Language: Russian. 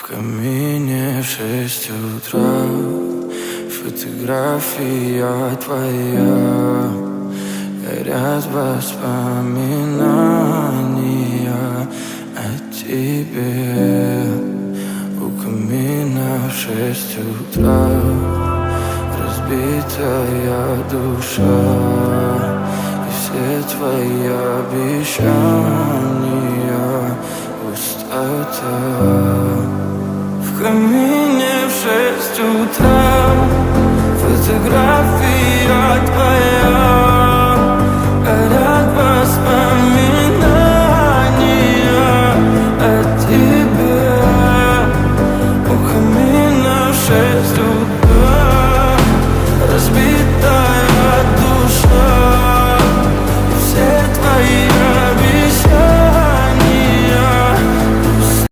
камине в 6 утра фотография твоя, горят воспоминания о тебе. У камина в 6 утра разбитая душа, и все твои обещания пустота. В камине в 6 утра фотография твоя,